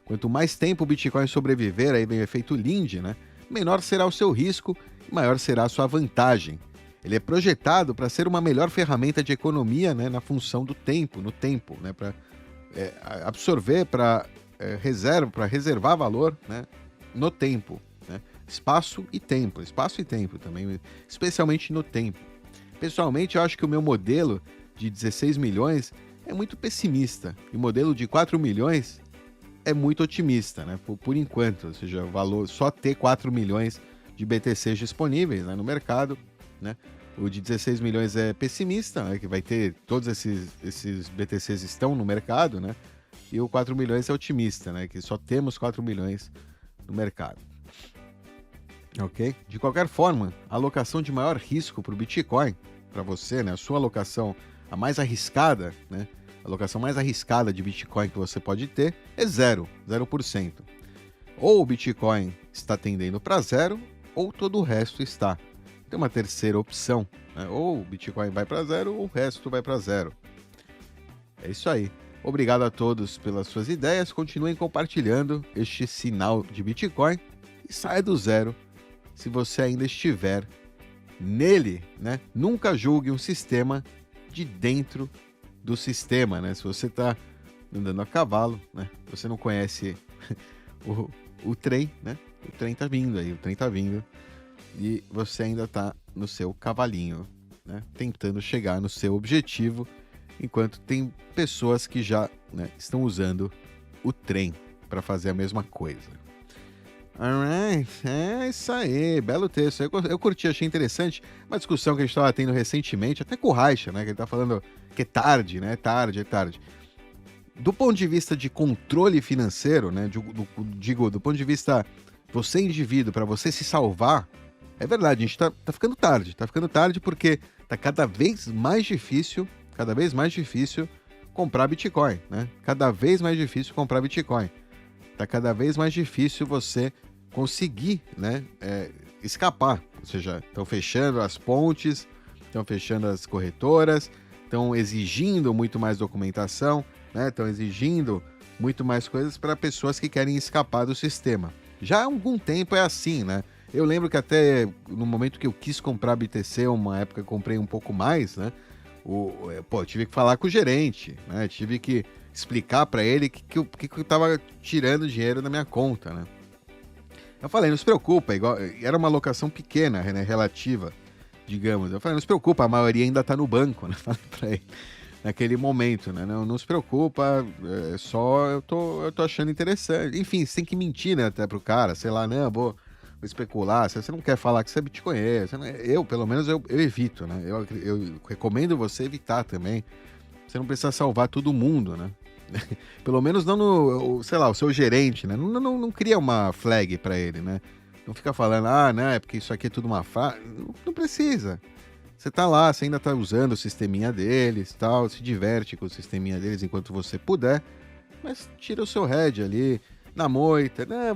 Quanto mais tempo o Bitcoin sobreviver, aí vem o efeito Linde, né? Menor será o seu risco e maior será a sua vantagem. Ele é projetado para ser uma melhor ferramenta de economia, né, na função do tempo, no tempo, né, para absorver, para reservar valor, né, no tempo, né? Espaço e tempo também, especialmente no tempo. Pessoalmente, eu acho que o meu modelo de 16 milhões é muito pessimista e o modelo de 4 milhões é muito otimista, né? Por enquanto, ou seja, o valor só ter 4 milhões de BTCs disponíveis, né, no mercado, né? O de 16 milhões é pessimista, né, que vai ter todos esses BTCs estão no mercado, né? E o 4 milhões é otimista, né, que só temos 4 milhões no mercado. Ok? De qualquer forma, a alocação de maior risco para o Bitcoin, para você, né, a sua alocação, a mais arriscada, né, a alocação mais arriscada de Bitcoin que você pode ter é 0%. Ou o Bitcoin está tendendo para zero, ou todo o resto está. Tem uma terceira opção, né? Ou o Bitcoin vai para zero, ou o resto vai para zero. É isso aí. Obrigado a todos pelas suas ideias. Continuem compartilhando este sinal de Bitcoin e saia do zero se você ainda estiver nele, né? Nunca julgue um sistema de dentro do sistema, né? Se você está andando a cavalo, né? Você não conhece o trem, né? O trem tá vindo aí, e você ainda está no seu cavalinho, né, tentando chegar no seu objetivo, enquanto tem pessoas que já, né, estão usando o trem para fazer a mesma coisa. Alright, é isso aí, belo texto. Eu curti, achei interessante uma discussão que a gente estava tendo recentemente, até com o Raicha, né, que ele tá falando que é tarde, né, é tarde. Do ponto de vista de controle financeiro, né, do ponto de vista você indivíduo, para você se salvar, é verdade, a gente tá ficando tarde porque tá cada vez mais difícil comprar Bitcoin, né? Cada vez mais difícil comprar Bitcoin. Tá cada vez mais difícil você conseguir, né, escapar. Ou seja, estão fechando as pontes, estão fechando as corretoras, estão exigindo muito mais documentação, né? Estão exigindo muito mais coisas para pessoas que querem escapar do sistema. Já há algum tempo é assim, né? Eu lembro que até no momento que eu quis comprar BTC, uma época eu comprei um pouco mais, né? Eu tive que falar com o gerente, né? Tive que explicar para ele que eu tava tirando dinheiro da minha conta, né? Eu falei, não se preocupa, era uma alocação pequena, né? Relativa, digamos. Eu falei, não se preocupa, a maioria ainda tá no banco, né? Falei para ele naquele momento, né? Não se preocupa, eu tô achando interessante. Enfim, você tem que mentir, né, até pro cara, sei lá, não, vou especular, se você não quer falar que você é bitcoinheiro, eu, pelo menos, eu evito, né? Eu recomendo você evitar também. Você não precisa salvar todo mundo, né? Pelo menos não no, sei lá, o seu gerente, né? Não cria uma flag para ele, né? Não fica falando, ah, né, é porque isso aqui é tudo uma não precisa. Você tá lá, você ainda tá usando o sisteminha deles, tal, se diverte com o sisteminha deles enquanto você puder, mas tira o seu head ali, na moita, né,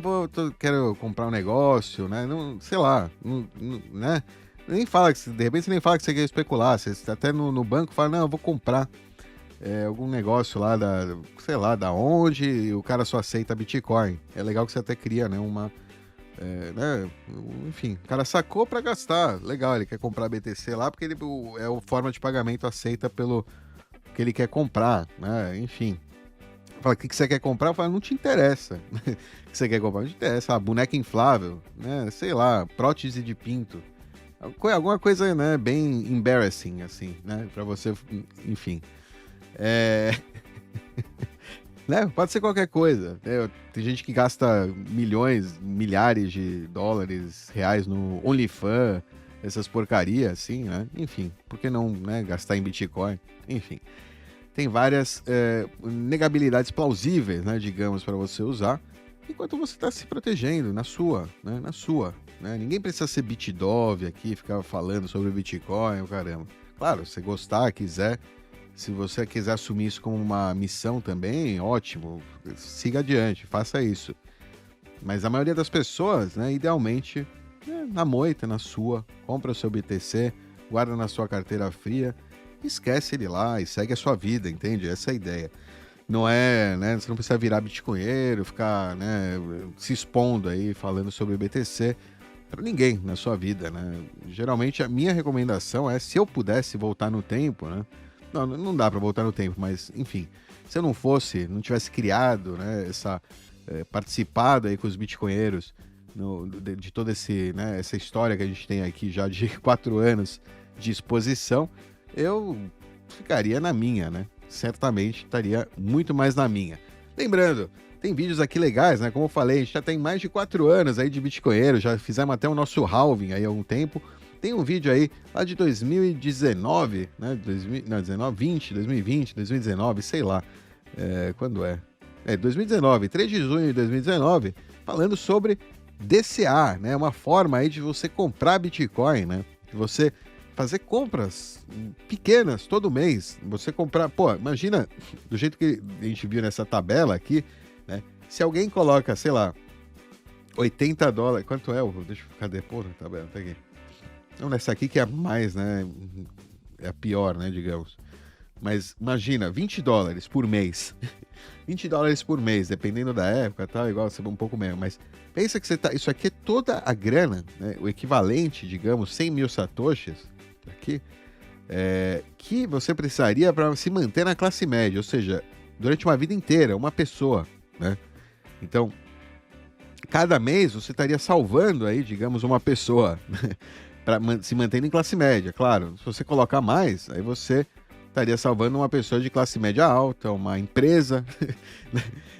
quero comprar um negócio, né, não, sei lá, né, nem fala que, de repente você nem fala que você quer especular, você até no banco fala, não, eu vou comprar algum negócio lá sei lá, da onde, e o cara só aceita Bitcoin. É legal que você até cria, né, né, enfim, o cara sacou para gastar, legal, ele quer comprar BTC lá porque é a forma de pagamento aceita pelo que ele quer comprar, né, enfim. Fala, o que você quer comprar? Eu falo, não te interessa. O que você quer comprar? Não te interessa. Boneca inflável, né, sei lá, prótese de pinto. Alguma coisa, né, bem embarrassing, assim, né, pra você, enfim. Né? Pode ser qualquer coisa. Tem gente que gasta milhões, milhares de dólares, reais no OnlyFans, essas porcarias, assim, né? Enfim, por que não, né, gastar em Bitcoin? Enfim, tem várias negabilidades plausíveis, né, digamos, para você usar, enquanto você está se protegendo na sua, né? Na sua. Né? Ninguém precisa ser bitdove aqui, ficar falando sobre Bitcoin, caramba. Claro, se você gostar, quiser. Se você quiser assumir isso como uma missão também, ótimo, siga adiante, faça isso. Mas a maioria das pessoas, né, idealmente, na moita, na sua, compra o seu BTC, guarda na sua carteira fria, esquece ele lá e segue a sua vida, entende? Essa é a ideia. Não é, né, você não precisa virar bitcoinheiro, ficar, né, se expondo aí, falando sobre BTC para ninguém na sua vida, né? Geralmente a minha recomendação é, se eu pudesse voltar no tempo, né, não dá para voltar no tempo, mas enfim, se eu não tivesse criado, né, participado aí com os bitcoinheiros de toda essa história que a gente tem aqui já de 4 anos de exposição, eu ficaria na minha, né? Certamente estaria muito mais na minha. Lembrando, tem vídeos aqui legais, né? Como eu falei, a gente já tem mais de 4 anos aí de bitcoinheiro, já fizemos até o nosso halving aí há algum tempo. Tem um vídeo aí lá de 2019, né? 2020, 2019, sei lá. Quando é? 2019, 3 de junho de 2019, falando sobre DCA, né? Uma forma aí de você comprar Bitcoin, né? De você fazer compras pequenas todo mês. Você comprar, pô, imagina, do jeito que a gente viu nessa tabela aqui, né? Se alguém coloca, sei lá, $80, quanto é? Deixa eu ficar depois na tabela, tá aqui. Não, nessa aqui que é a mais, né? É a pior, né, digamos. Mas imagina, $20 por mês. $20 por mês, dependendo da época, tá? Igual você vai um pouco menos. Mas pensa que isso aqui é toda a grana, né? O equivalente, digamos, 100 mil satoshis aqui, que você precisaria para se manter na classe média, ou seja, durante uma vida inteira, uma pessoa, né? Então, cada mês você estaria salvando aí, digamos, uma pessoa, para se manter em classe média. Claro, se você colocar mais, aí você estaria salvando uma pessoa de classe média alta, uma empresa,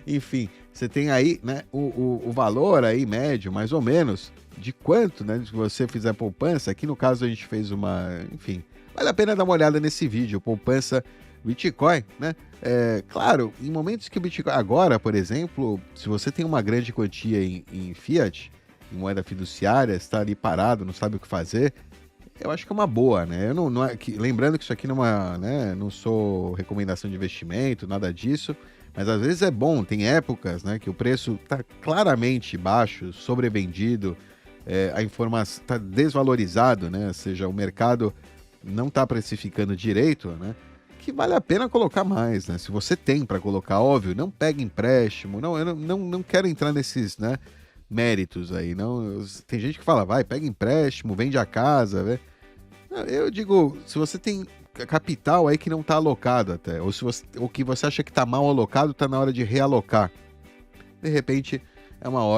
enfim, você tem aí, né, o valor aí médio, mais ou menos, de quanto, né, se você fizer poupança. Aqui no caso a gente fez enfim, vale a pena dar uma olhada nesse vídeo, poupança Bitcoin, né? Claro, em momentos que o Bitcoin, agora, por exemplo, se você tem uma grande quantia em fiat, em moeda fiduciária, está ali parado, não sabe o que fazer, eu acho que é uma boa, né? Eu lembrando que isso aqui não sou recomendação de investimento, nada disso, mas às vezes é bom, tem épocas, né, que o preço está claramente baixo, sobrevendido, a informação está desvalorizado, né? Ou seja, o mercado não está precificando direito, né? Que vale a pena colocar mais, né? Se você tem para colocar, óbvio, não pega empréstimo, eu não quero entrar nesses, né, méritos aí, não. Tem gente que fala, vai, pega empréstimo, vende a casa, né? Eu digo, se você tem capital aí que não está alocado até, ou que você acha que está mal alocado, está na hora de realocar. De repente,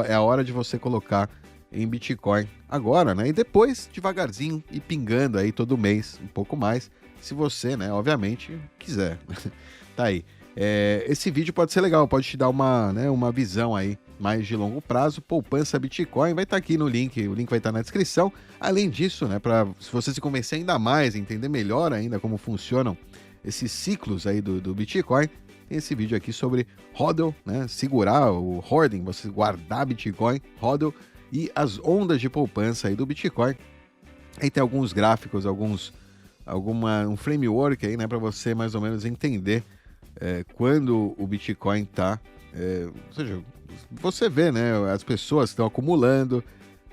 é a hora de você colocar em Bitcoin agora, né? E depois, devagarzinho, ir pingando aí todo mês, um pouco mais, se você, né, obviamente, quiser. Tá aí. Esse vídeo pode ser legal, pode te dar uma visão aí mais de longo prazo. Poupança Bitcoin vai estar aqui no link, o link vai estar na descrição. Além disso, né, se você se convencer ainda mais, entender melhor ainda como funcionam esses ciclos aí do Bitcoin, tem esse vídeo aqui sobre HODL, né, segurar o hoarding, você guardar Bitcoin, HODL, e as ondas de poupança aí do Bitcoin. Aí tem alguns gráficos, um framework aí, né, para você mais ou menos entender quando o Bitcoin está, ou seja, você vê, né, as pessoas estão acumulando,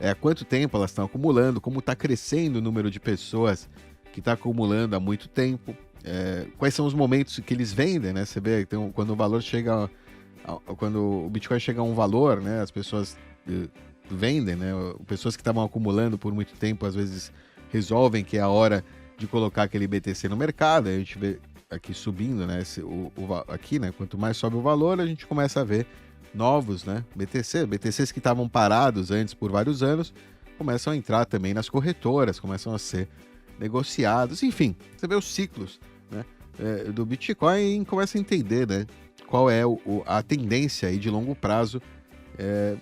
há quanto tempo elas estão acumulando, como está crescendo o número de pessoas que está acumulando há muito tempo, quais são os momentos que eles vendem, né? Você vê então, quando o valor chega, quando o Bitcoin chega a um valor, né, as pessoas vendem, né? Pessoas que estavam acumulando por muito tempo às vezes resolvem que é a hora de colocar aquele BTC no mercado. Aí a gente vê aqui subindo, né? Aqui, né? Quanto mais sobe o valor, a gente começa a ver novos, né? BTCs que estavam parados antes por vários anos começam a entrar também nas corretoras, começam a ser negociados. Enfim, você vê os ciclos, né, do Bitcoin e começa a entender, né, qual é a tendência aí de longo prazo.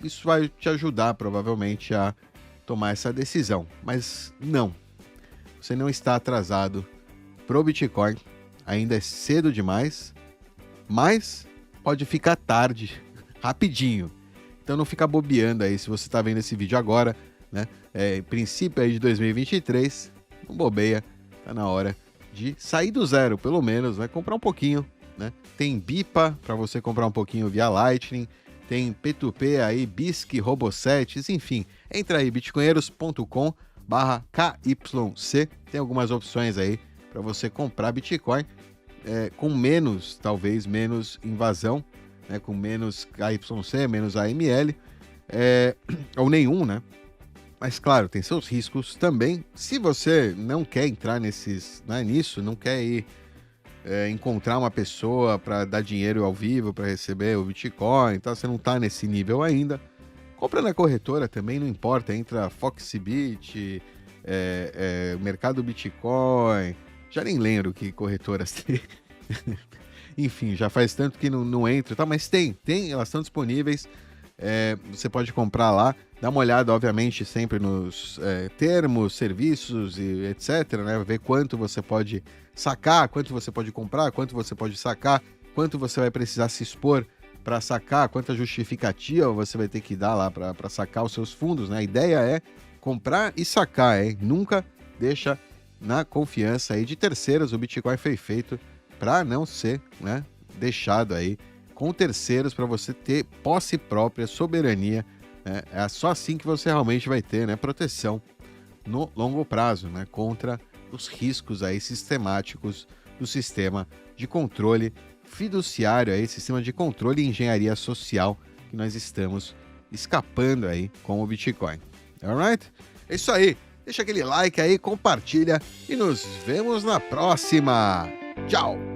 Isso vai te ajudar provavelmente a tomar essa decisão. Mas não, você não está atrasado pro Bitcoin, ainda é cedo demais, mas pode ficar tarde, rapidinho. Então não fica bobeando aí, se você está vendo esse vídeo agora, né, em princípio aí de 2023, não bobeia, tá na hora de sair do zero, pelo menos, né, comprar um pouquinho, né. Tem BIPA para você comprar um pouquinho via Lightning, tem P2P aí, BISC, Robosets, enfim, entra aí, bitcoinheiros.com/KYC, tem algumas opções aí para você comprar Bitcoin com talvez menos invasão, né, com menos KYC, menos AML, ou nenhum, né? Mas claro, tem seus riscos também. Se você não quer entrar nisso, não quer ir encontrar uma pessoa para dar dinheiro ao vivo para receber o Bitcoin, então você não está nesse nível ainda, compra na corretora também, não importa, entra Foxbit, Mercado Bitcoin, já nem lembro que corretoras tem. Enfim, já faz tanto que não entro, tá? Mas tem, elas estão disponíveis, você pode comprar lá, dá uma olhada, obviamente, sempre nos termos, serviços e etc, né? Ver quanto você pode sacar, quanto você pode comprar, quanto você pode sacar, quanto você vai precisar se expor para sacar, quanta justificativa você vai ter que dar lá para sacar os seus fundos, né? A ideia é comprar e sacar, hein? Nunca deixa na confiança aí de terceiros. O Bitcoin foi feito para não ser, né, deixado aí com terceiros, para você ter posse própria, soberania, né? É só assim que você realmente vai ter, né, proteção no longo prazo, né, contra os riscos aí sistemáticos do sistema de controle fiduciário, aí, sistema de controle e engenharia social que nós estamos escapando aí com o Bitcoin. Alright? É isso aí. Deixa aquele like aí, compartilha e nos vemos na próxima. Tchau!